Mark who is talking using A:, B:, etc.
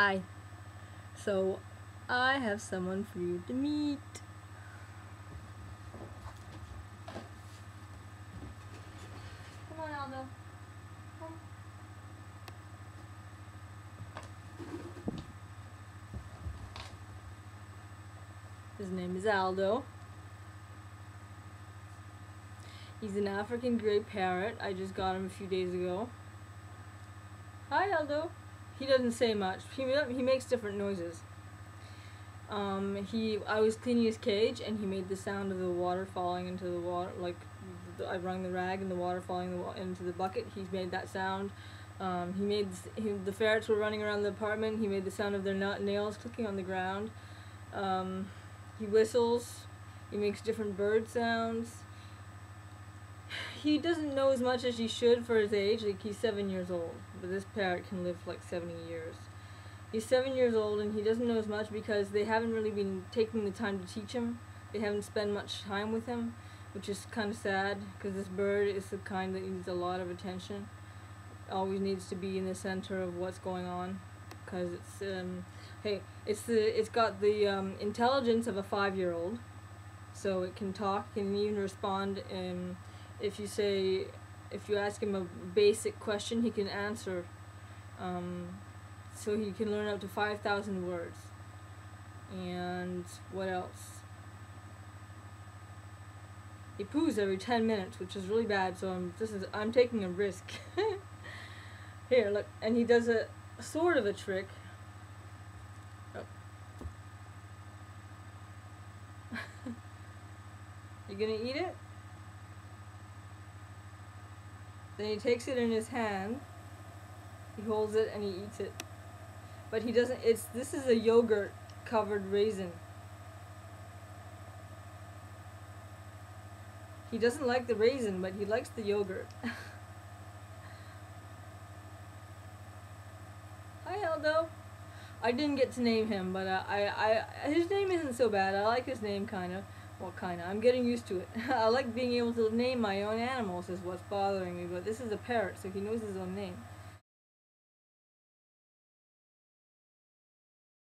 A: Hi. So, I have someone for you to meet. Come on, Aldo. Come. His name is Aldo. He's an African gray parrot. I just got him a few days ago. Hi, Aldo. He doesn't say much. He makes different noises. I was cleaning his cage, and he made the sound of the water falling into the water. Like, I wrung the rag and the water falling into the bucket. He's made that sound. The ferrets were running around the apartment. He made the sound of their nails clicking on the ground. He whistles. He makes different bird sounds. He doesn't know as much as he should for his age. Like, he's 7 years old, but this parrot can live like 70 years. He's 7 years old, and he doesn't know as much because they haven't really been taking the time to teach him. They haven't spent much time with him, which is kind of sad, because this bird is the kind that needs a lot of attention. Always needs to be in the center of what's going on, because it's got the intelligence of a 5-year-old, so it can talk, can even respond. If you ask him a basic question, he can answer. So he can learn up to 5,000 words. And what else? He poos every 10 minutes, which is really bad. So I'm taking a risk. Here, look, and he does a sort of a trick. Oh. You gonna eat it? Then he takes it in his hand. He holds it and he eats it. But he doesn't, this is a yogurt covered raisin. He doesn't like the raisin, but he likes the yogurt. Hi, Aldo. I didn't get to name him, but his name isn't so bad. I like his name, kinda. Well, kinda. I'm getting used to it. I like being able to name my own animals is what's bothering me, but this is a parrot, so he knows his own name.